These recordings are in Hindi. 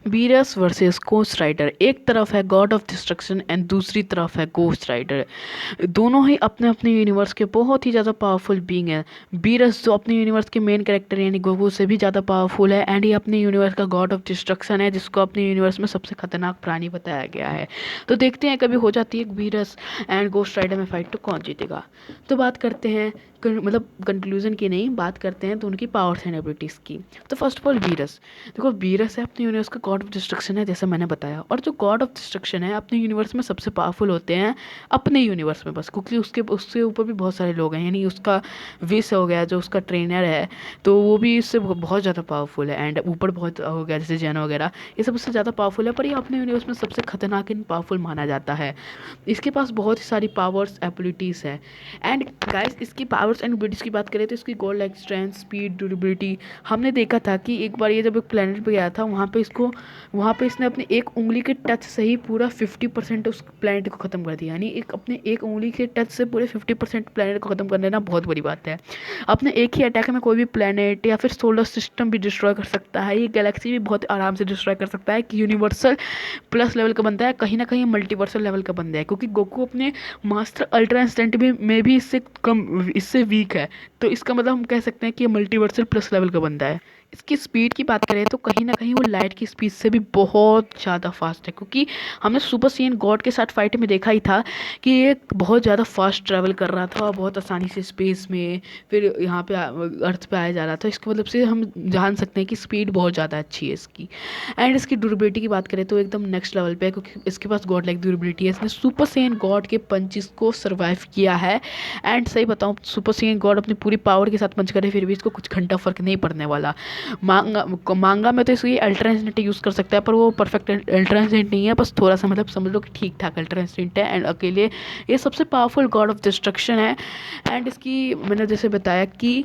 Beerus versus ghost rider. एक तरफ है गॉड ऑफ डिस्ट्रक्शन एंड दूसरी तरफ है घोस्ट राइडर। दोनों ही अपने अपने यूनिवर्स के बहुत ही ज़्यादा पावरफुल बीइंग है। वीरस जो अपने यूनिवर्स के मेन कैरेक्टर यानी गोकू से भी ज़्यादा पावरफुल है, एंड ये अपने यूनिवर्स का गॉड ऑफ डिस्ट्रक्शन है, जिसको अपने यूनिवर्स में सबसे खतरनाक प्राणी बताया गया है। तो देखते हैं कभी हो जाती है वीरस एंड घोस्ट राइडर में फाइट तो कौन जीतेगा। तो बात करते हैं मतलब कंक्लूजन की नहीं, बात करते हैं तो उनकी पावर्स एंड एबिलिटीज़ की। तो फर्स्ट ऑफ ऑल वीरस, देखो वीरस है अपने यूनिवर्स का गॉड ऑफ डिस्ट्रक्शन है जैसे मैंने बताया, और जो गॉड ऑफ डिस्ट्रक्शन है अपने यूनिवर्स में सबसे पावरफुल होते हैं अपने यूनिवर्स में बस, क्योंकि उसके उससे ऊपर भी बहुत सारे लोग हैं, यानी उसका विस हो गया जो उसका ट्रेनर है तो वो भी इससे बहुत ज़्यादा पावरफुल है, एंड ऊपर बहुत हो गया जैसे जैन वगैरह, ये सब उससे ज़्यादा पावरफुल है, पर ये अपने यूनिवर्स में सबसे खतरनाक इन पावरफुल माना जाता है। इसके पास बहुत ही सारी पावर्स एबिलिटीज़ है। एंड गाइस इसकी पावर्स एंड एबिलिटीज़ की बात करें तो इसकी gold like strength, speed, durability, हमने देखा था कि एक बार ये जब एक प्लेनेट पे गया था वहाँ पे इसने अपनी एक उंगली के टच से ही पूरा 50% उस प्लेनेट को ख़त्म कर दिया, यानी एक अपने एक उंगली के टच से पूरे 50% प्लेनेट को ख़त्म कर देना बहुत बड़ी बात है। अपने एक ही अटैक में कोई भी प्लेनेट या फिर सोलर सिस्टम भी डिस्ट्रॉय कर सकता है, ये गैलेक्सी भी बहुत आराम से डिस्ट्रॉय कर सकता है कि यूनिवर्सल प्लस लेवल का बंदा है, कहीं ना कहीं मल्टीवर्सल लेवल का बंदा है, क्योंकि गोकू अपने मास्टर अल्ट्रा इंस्टेंट में भी इससे वीक है, तो इसका मतलब हम कह सकते हैं कि ये मल्टीवर्सल प्लस लेवल का बंदा है। इसकी स्पीड की बात करें तो कहीं ना कहीं वो लाइट की स्पीड से भी बहुत ज़्यादा फास्ट है, क्योंकि हमने सुपर सीन गॉड के साथ फाइट में देखा ही था कि ये बहुत ज़्यादा फास्ट ट्रैवल कर रहा था बहुत आसानी से स्पेस में, फिर यहाँ पे अर्थ पे आया जा रहा था, इसके मतलब से हम जान सकते हैं कि स्पीड बहुत ज़्यादा अच्छी है इसकी। एंड इसकी ड्यूरेबिलिटी की बात करें तो एकदम नेक्स्ट लेवल पे है, क्योंकि इसके पास गॉड लाइक ड्यूरेबिलिटी है, इसने सुपर सेन गॉड के पंचेस को सर्वाइव किया है। एंड सही बताऊँ सुपर सेन गॉड अपनी पूरी पावर के साथ पंच करे फिर भी इसको कुछ घंटा फर्क नहीं पड़ने वाला। मांगा में तो इसकी अल्ट्रा इंस्टेंट यूज़ कर सकता है, पर वो परफेक्ट अल्ट्रा इंस्टेंट नहीं है, बस थोड़ा सा मतलब समझ लो कि ठीक ठाक अल्ट्रा इंस्टेंट है, एंड अकेले ये सबसे पावरफुल गॉड ऑफ डिस्ट्रक्शन है। एंड इसकी मैंने जैसे बताया कि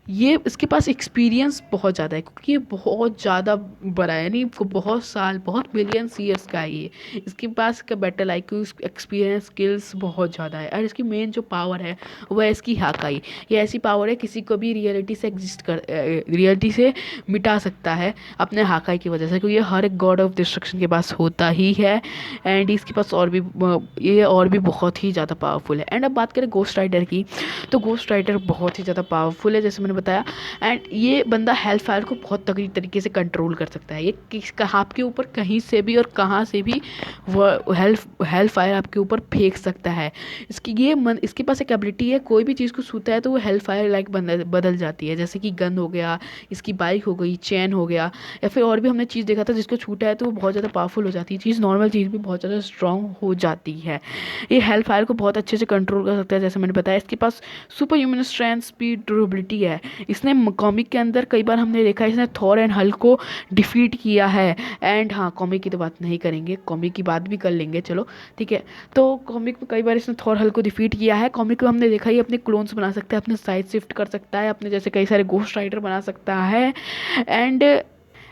ये इसके पास एक्सपीरियंस बहुत ज़्यादा है, क्योंकि ये बहुत ज़्यादा बड़ा है, यानी बहुत साल बहुत मिलियंस ईयर्स का है ये। इसके पास का बैटल आईक्यू एक्सपीरियंस स्किल्स बहुत ज़्यादा है, और इसकी मेन जो पावर है वह है इसकी हाकाई। ये ऐसी पावर है किसी को भी रियलिटी से मिटा सकता है अपने हाकाई की वजह से, क्योंकि ये हर एक गॉड ऑफ डिस्ट्रक्शन के पास होता ही है। एंड इसके पास ये और भी बहुत ही ज़्यादा पावरफुल है। एंड अब बात करें घोस्ट राइडर की, तो घोस्ट राइडर बहुत ही ज़्यादा पावरफुल है जैसे मैंने बताया। एंड ये बंदा हेल फायर को बहुत तगड़ी तरीके से कंट्रोल कर सकता है, ये आपके ऊपर कहीं से भी और कहाँ से भी वो हेल फायर आपके ऊपर फेंक सकता है। इसके पास एक एबिलिटी है, कोई भी चीज़ को छूता है तो वो हेल फायर लाइक बदल जाती है, जैसे कि गन हो गया, इसकी बाइक हो गई, चैन हो गया, या फिर और भी हमने चीज़ देखा था जिसको छूटा है तो वो बहुत ज़्यादा पावरफुल हो जाती है चीज़, नॉर्मल चीज़ भी बहुत ज़्यादा स्ट्रांग हो जाती है। ये हेल फायर को बहुत अच्छे से कंट्रोल कर सकता है जैसे मैंने बताया। इसके पास super human strength, speed, durability है। इसने कॉमिक के अंदर कई बार हमने देखा है इसने थॉर एंड हल्क को डिफीट किया है। एंड हाँ, कॉमिक की तो बात नहीं करेंगे, कॉमिक की बात भी कर लेंगे चलो ठीक है। तो कॉमिक में कई बार इसने थॉर हल्क को डिफीट किया है। कॉमिक में हमने देखा ही अपने क्लोन्स बना सकता है, अपने साइज शिफ्ट कर सकता है, अपने जैसे कई सारे घोस्ट राइडर बना सकता है।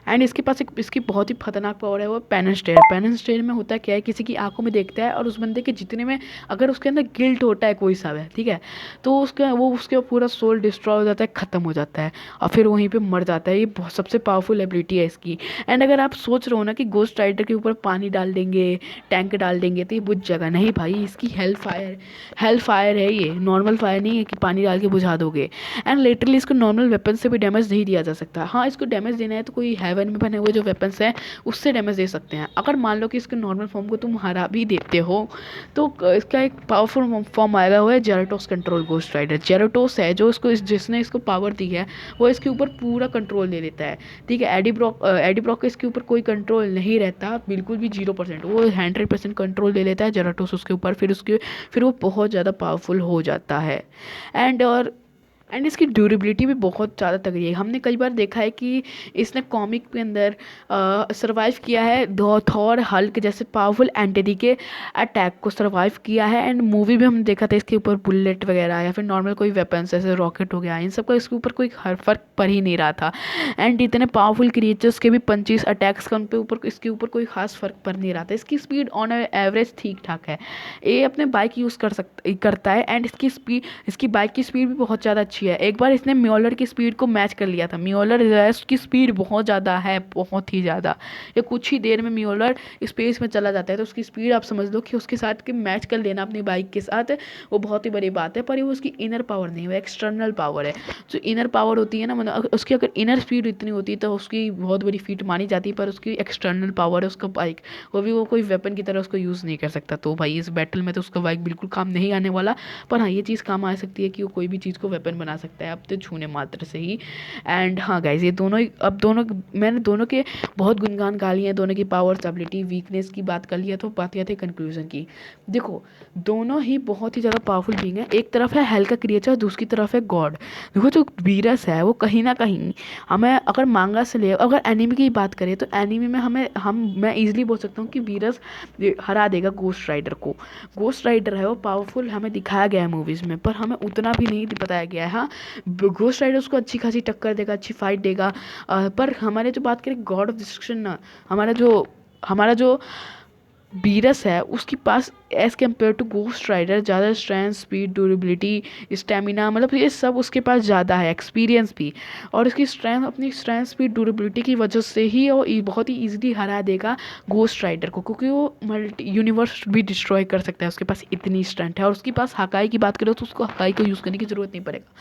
एंड इसके पास एक इसकी बहुत ही खतरनाक पावर है वो पेन स्टेयर। पेन स्टेयर में होता क्या है, किसी की आंखों में देखता है और उस बंदे के जितने में अगर उसके अंदर गिल्ट होता है कोई सा है ठीक है, तो उसके पूरा सोल डिस्ट्रॉय हो जाता है, ख़त्म हो जाता है और फिर वहीं पे मर जाता है। ये बहुत सबसे पावरफुल एबिलिटी है इसकी। एंड अगर आप सोच रहे हो ना कि घोस्ट राइडर के ऊपर पानी डाल देंगे, टैंक डाल देंगे तो ये बुझ जाएगा, नहीं भाई, इसकी हेल फायर है, ये नॉर्मल फायर नहीं है कि पानी डाल के बुझा दोगे। एंड लिटरली इसको नॉर्मल वेपन से भी डैमेज नहीं दिया जा सकता। हाँ, इसको डैमेज देना है तो कोई हेवन में बने हुए जो वेपन्स हैं उससे डैमेज दे सकते हैं। अगर मान लो कि इसके नॉर्मल फॉर्म को तुम हरा भी देते हो तो इसका एक पावरफुल फॉर्म आएगा, वो है जेराटोस कंट्रोल घोस्ट राइडर। जेराटोस है जो जिसने इसको पावर दी है वो इसके ऊपर पूरा कंट्रोल ले लेता है ठीक है। एडी ब्रॉक का इसके ऊपर कोई कंट्रोल नहीं रहता, बिल्कुल भी 0%, वो 100% कंट्रोल ले लेता है जेराटोस उसके ऊपर। फिर वो बहुत ज़्यादा पावरफुल हो जाता है। एंड इसकी ड्यूरेबिलिटी भी बहुत ज़्यादा तगड़ी है। हमने कई बार देखा है कि इसने कॉमिक के अंदर सर्वाइव किया है थॉर हल्क जैसे पावरफुल एंटिटी के अटैक को सर्वाइव किया है। एंड मूवी भी हमने देखा था इसके ऊपर बुलेट वगैरह या फिर नॉर्मल कोई वेपन्स जैसे रॉकेट हो गया, इन सब का इसके ऊपर कोई फर्क पड़ ही नहीं रहा था। एंड इतने पावरफुल क्रिएचर्स के भी 25 अटैक्स का इसके ऊपर कोई खास फर्क पड़ नहीं रहा था। इसकी स्पीड ऑन एवरेज ठीक ठाक है, ये अपने बाइक यूज़ करता है। एंड इसकी बाइक की स्पीड भी बहुत ज़्यादा अच्छी अच्छी है। एक बार इसने म्योलर की स्पीड को मैच कर लिया था। म्योलर जो है उसकी स्पीड बहुत ज़्यादा है, बहुत ही ज़्यादा। ये कुछ ही देर में म्योलर स्पेस में चला जाता है, तो उसकी स्पीड आप समझ लो कि उसके साथ के मैच कर लेना अपनी बाइक के साथ वो बहुत ही बड़ी बात है। पर ये उसकी इनर पावर नहीं, वो एक्सटर्नल पावर है। जो इनर पावर होती है ना, मतलब उसकी अगर इनर स्पीड इतनी होती तो उसकी बहुत बड़ी फीट मानी जाती, पर उसकी एक्सटर्नल पावर है उसका बाइक, वो भी वो कोई वेपन की तरह उसको यूज़ नहीं कर सकता। तो भाई इस बैटल में तो उसका बाइक बिल्कुल काम नहीं आने वाला। पर हाँ, ये चीज़ काम आ सकती है कि वो कोई भी चीज़ को वेपन बना सकता है अब तो छूने मात्र से ही। एंड हाँ गाइज, ये दोनों ही अब दोनों मैंने दोनों के बहुत गुणगान गा लिए हैं, दोनों की पावर, एबिलिटी, वीकनेस की बात कर लिया। तो बात आती है कंक्लूजन की। देखो, दोनों ही बहुत ही ज़्यादा पावरफुल बीइंग है। एक तरफ है हेल का क्रिएचर, दूसरी तरफ है गॉड। देखो जो वीरस है वो कहीं ना कहीं हमें, अगर मांगा से ले, अगर एनिमी की बात करें तो एनिमी में मैं इजीली बोल सकता हूँ कि वीरस हरा देगा गोस्ट राइडर को। गोस्ट राइडर है वो पावरफुल हमें दिखाया गया है मूवीज़ में, पर हमें उतना भी नहीं बताया गया है। हाँ, गोस्ट राइडर उसको अच्छी खासी टक्कर देगा, अच्छी फाइट देगा। पर हमारे जो बात करें गॉड ऑफ डिस्ट्रक्शन ना, हमारा जो बीरस है उसके पास as compared to Ghost Rider ज़्यादा स्ट्रेंथ, स्पीड, ड्यूरेबिलिटी, स्टेमिना, मतलब ये सब उसके पास ज़्यादा है, एक्सपीरियंस भी। और इसकी स्ट्रेंथ, अपनी स्ट्रेंथ, स्पीड, ड्यूरेबिलिटी की वजह से ही वो बहुत ही ईजिली हरा देगा गोस्ट राइडर को, क्योंकि वो मल्टी यूनिवर्स भी डिस्ट्रॉय कर सकता है, उसके पास इतनी स्ट्रेंथ है। और उसके पास हकाई की बात करें तो उसको हकाई को यूज़ करने की ज़रूरत नहीं पड़ेगा।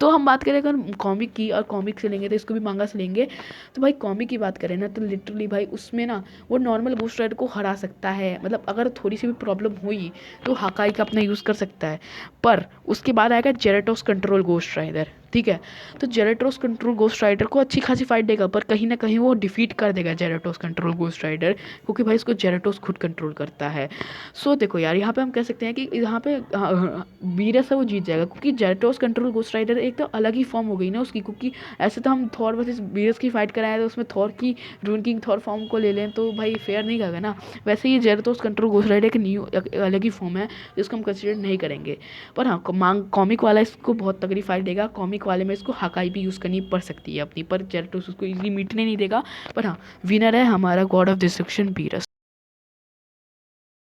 तो हम बात करें अगर कॉमिक की, और कॉमिक से लेंगे तो इसको भी मांगा से लेंगे, तो भाई कॉमिक की बात करें ना तो लिटरली भाई उसमें ना वो नॉर्मल गोस्ट राइडर को हरा सकता है। मतलब अगर थोड़ी सी भी प्रॉब्लम हुई तो हकाई का अपना यूज़ कर सकता है। पर उसके बाद आएगा जेरेटोस कंट्रोल गोस्ट राइडर, ठीक है। तो जेरेटोस कंट्रोल गोस्ट राइडर को अच्छी खासी फाइट देगा, पर कहीं ना कहीं वो डिफीट कर देगा जेरेटोस कंट्रोल गोस्ट राइडर, क्योंकि भाई इसको जेरेटोस खुद कंट्रोल करता है। सो देखो यार, यहाँ पे हम कह सकते हैं कि यहाँ पे वीरस है वो जीत जाएगा, क्योंकि जेरेटोस कंट्रोल गोस्ट राइडर एक तो अलग ही फॉर्म हो गई ना उसकी। क्योंकि ऐसे तो हम थॉर वर्सेस वीरस की फाइट कराए तो उसमें थॉर की रून किंग थॉर फॉर्म को ले लें तो भाई फेयर नहीं होगा ना। वैसे ये जेरेटोस कंट्रोल गोस्ट राइडर एक न्यू अलग ही फॉर्म है जिसको हम कंसिडर नहीं करेंगे। पर हाँ, कॉमिक वाला इसको बहुत तगड़ी फाइट देगा। कॉमिक वाले में इसको हकाई भी यूज़ करनी पड़ सकती है अपनी, पर जेरेटोस उसको इजीली मिटने नहीं देगा। पर हाँ, विनर है हमारा गॉड ऑफ डिस्ट्रक्शन वीरस।